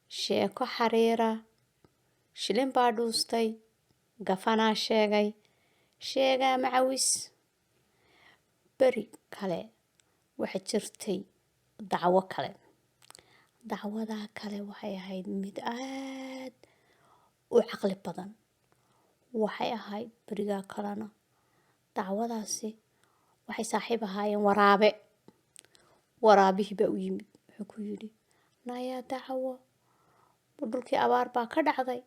sheeko xariira, shilin baa dhuustay, gafanaa sheegay, sheegaa macawis. Beri kale waxa jirtay dacwo kale. Dacwadaa kale waxay ahayd mid aad u caqli badan. Waxay ahayd berigaa kalena dacwadaasi waxay saaxiib ahaayeen waraabe. Waraabihii baa u yimid wuxuu ku yidhi nayaa dacwo dhulkii abaar baa ka dhacday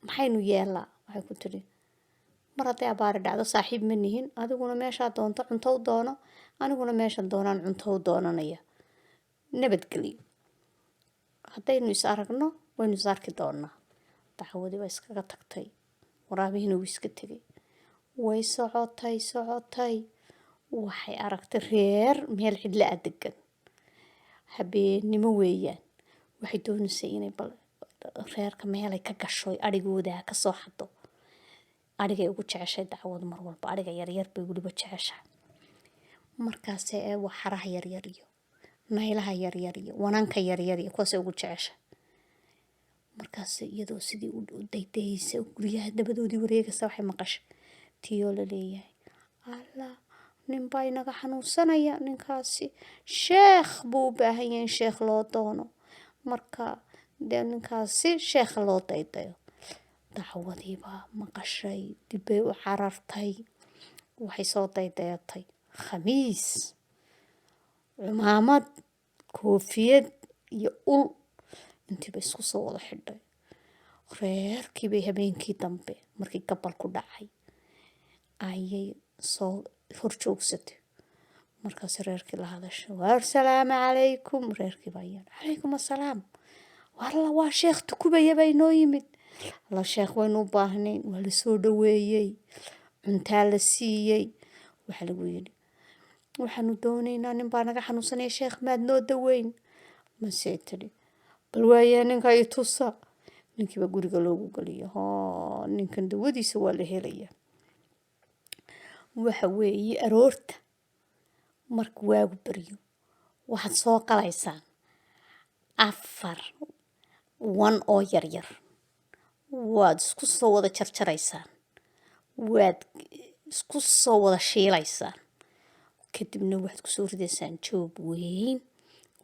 maxaynu yeelaa. Waxay ku tiri mar hadday abaari dhacdo saaxiib ma nihin, adiguna meeshaa doonto cunto u doono, aniguna meeshan doonaan cunto u doonanaya, nabadgelyo. Haddaynu is aragno waynu is arki doonaa. Dacwadii baa iskaga tagtay, waraabihiina wuu iska tegay. Way socotay waxay aragtay reer meel cidla ah degan. Habeennimo weeyaan. Waxay doonaysay inay bal reerka meelay ka gasho adhigooda ka soo xado. Adhigay ugu jeceshay dacwad mar walba, adhiga yaryar bay weliba jeceshahay. Markaasee waxaraha yaryar iyo naylaha yaryar iyo wananka yaryar iyo kuwaasay ugu jeceshahay. Markaas iyadoo sidii u daydayaysa guryaha dabadoodii wareegaysa waxay maqashay tiyoo la leeyahay allah nin baa inaga xanuunsanaya, ninkaasi sheekh buu u baahan yahay in sheekh loo doono, marka dee ninkaasi sheekh loo daydayo. Dacwadii baa maqashay, dib bay u carartay, waxay soo daydayatay khamiis, cumaamad, koofiyad iyo ul intii bay isku soo wada xidhay. Reerkii bay habeenkii dambe markii gabal ku dhacay ayay soo hor joogsatay. Markaas reerkii la hadashay waar salaamu calaykum. Reerkii baa yidhi calaykum assalaam. Walla waa sheekh tukubaya baa inoo yimid. La sheekh waynu u baahnayn, waa la soo dhaweeyey, cuntaa la siiyey. Waxa lagu yidhi waxaanu doonaynaa nin baa naga xanuunsanaya sheekh maad noo daweyn. Masee tiri bal waayaa ninka i tusa. Ninkiiba guriga loogu geliyo. Ninkan dawadiisa waa la helayaa. Waxa weeye aroorta marka waagu baryo waxaad soo qalaysaan 4 wan oo yaryar. Waad isku soo wada jarjaraysaan, waad isku soo wada shiilaysaan, kadibna waxaad ku soo ridaysaan joob weyn,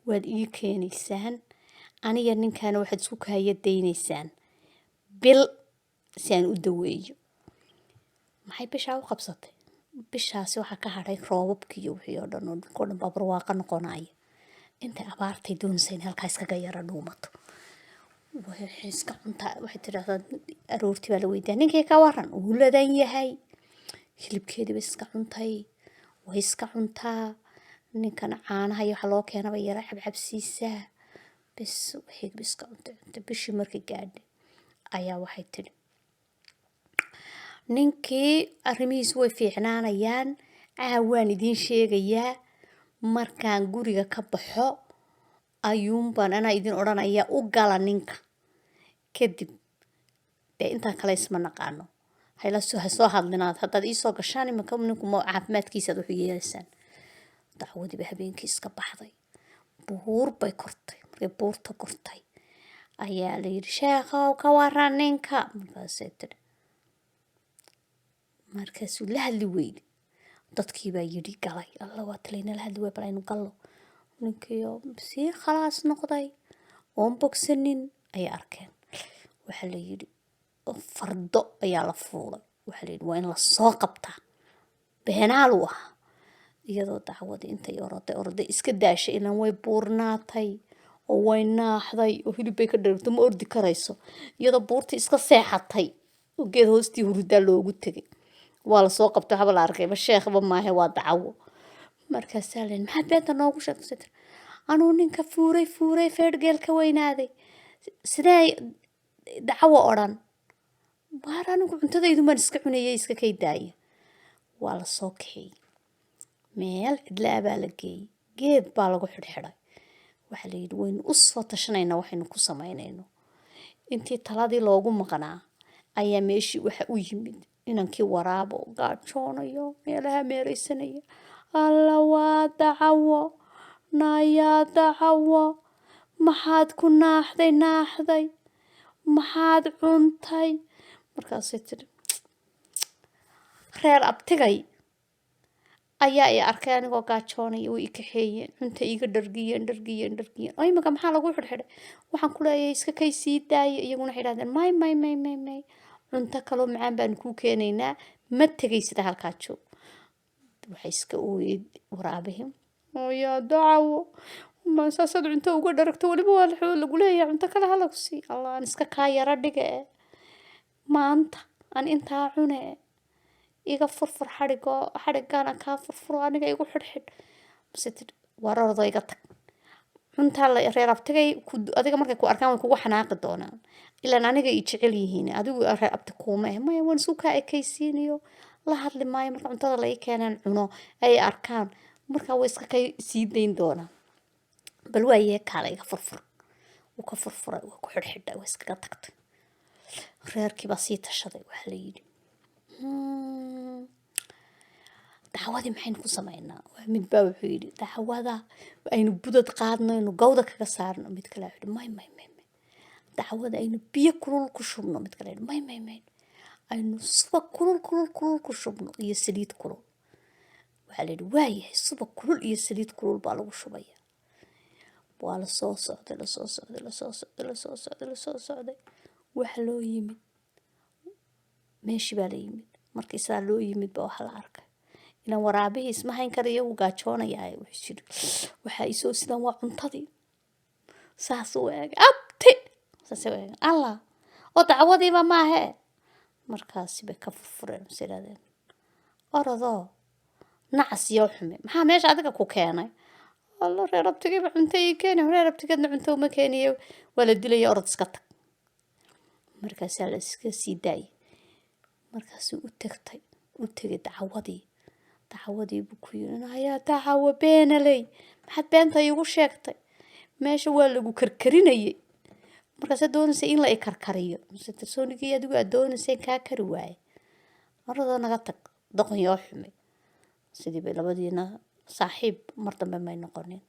waad ii keenaysaan. Aniga ninkaana waxaad isku kaayadaynaysaan bil si aan u daweeyo. Maxay bishaa u qabsatay? Bishaasi waxaa ka hadhay roobabkii iyo wixii oo dhan oo dhulkoo dhan baa barwaaqo noqonaya. Intay abaartay doonaysay in halkaa iskaga yara dhuumato. Waxay iska cuntaa, waxay tidhaahdaa aroortii baa la weydiyaa ninkii ka waran wuu ladan yahay. Hilibkeedii bay iska cuntay, way iska cuntaa. Ninkana caanaha iyo waxa loo keenaba yara cabcabsiisaa. Bes waxay iska cuntay. Bishii markay gaadhay ayaa waxay tidhi ninkii arrimihiisu way fiicnaanayaan, waan idiin sheegayaa markaan guriga ka baxo ayuunbaan anaa idin odhanayaa u gala ninka. Kadib dee intaan kale isma naqaano. Ha soo hadlinaad haddaad ii soo gashaan imanka ninku caafimaadkiisaad wuxuu yeelaysaan. Dacwadiiba habeenkii iska baxday. Buur bay kortay. Markay buurta kortay ayaa la yidhi sheekhow ka waran ninka. Markaasay tidhi markaasuu la hadli weydi. Dadkii baa yidhi galay. Alla waa talayna la hadli wey bal aynu gallo. Ninkiioo sii khalaas noqday oon bogsanin ayay arkeen. Waxaa la yidhi fardo ayaa la fuulay. Waxaa la yidhi waa in la soo qabtaa. Beenaal u ahaa. Iyadoo dacwadii intay orday iska daashay ilaan way buurnaatay oo way naaxday oo hilib bay ka dharagto ma ordi karayso. Iyadoo buurtii iska seexatay oo geed hoostii hurdaa loogu tegay. Waa la soo qabtay haba la arkay ba sheekhba maahe waa dacwo. Markaasaa la yidhi maxaad beenta noogu sheegtay? Anuu ninka fuuray feedhgeel ka weynaaday. Sidee dacwo odhan? Waar anigu cuntadaydu maan iska cunayay iska kay daaya. Waa la soo kaxeeyey. Meel cidla ah baa la geeyey. Geed baa lagu xidhxidhay. Waxaa la yidhi waynu u soo tashanaynaa waxaynu ku samaynayno. Intii taladii loogu maqnaa ayaa meeshii waxa u yimid inankii waraabo gaajoonayo meelaha meeraysanaya. Alla waa dacwo, nayaa dacwo. maxaad ku naaxday maxaad cuntay markaasay tiri reer abtigay ayaa i arkay anigoo gaajoonaya way i kaxeeyeen cunta iga dhargiyeen ay imika maxaa lagu xidhxidhay waxaan ku leeyahay iska kay sii daaya iyaguna waxay idhahdeen may cunto kaloo macaan baanu kuu keenaynaa ma tegaysida halkaa joog waxay iska ooyey waraabihii yaa dacawo saasaad cunto uga dharagto weliba waa lagu leeyahay cunto kale ha lagu sii allah aan iska kaa yara dhige maanta aan intaa cune iga furfur xadhigaana kaa furfuro aniga igu xidhxidh mase tir warardo iga tag cuntaa reer abtigay adiga markay ku arkaan way kugu xanaaqi doonaan ilaan aniga i jecel yihiin adigu reer abti kuuma maya waan isku kaa ekaysiinayo la hadli maayo marka cuntada la ii keenaan cuno ay arkaan markaa way iska kay sii dayn doonaan bal waayee kaala iga furfur wuu ka furfuray waa ku xidhxidhay waa iskaga tagtay reerkiibaa sii tashaday waxaa la yidhi dacwadii maxaynu ku samaynaa mid baa wuxuu yidhi dacwada aynu budad qaadno aynu gawda kaga saarno mid kale wuxuu yidhi may dacwada aynu biyo kulul ku shubno mid kale may aynu subag kulul ku shubno iyo saliid kulul waxaa la yidhi waayahay subag kulul iyo saliid kulul baa lagu shubaya waa la soo socday waxa loo yimid meeshii baa la yimid markii saa loo yimid baa waxa la arkay inaan waraabihii isma hayn kara iyagu gaajoonayaa wuxuu yidhi waxaa isoo sidaan waa cuntadii saas u eegay abti saas u eegay allah oo dacwadiiba maahee markaasi bay ka furfureen is idhahdeen orodoo nacas iyo xume maxaa meesha adiga ku keenay alla reer abtigiiba cunto ii keeni reer abtigeedna cunto uma keeniyo waa la dilaya orod iska tag markaasaa la iska sii daayay markaasuu u tegay dacwadii buu ku yidhi ayaa dacawo beenaley maxaad beenta iigu sheegtay meesha waa lagu karkarinayay markaasaa doonaysay in la i karkariyo mase tirsoonigii adigu aad doonaysay kaa kari waaye maradoo naga tag doqon yoo xumay sidii bay labadiina saaxiib mar dambe may noqonin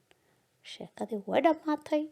sheekadii way dhammaatay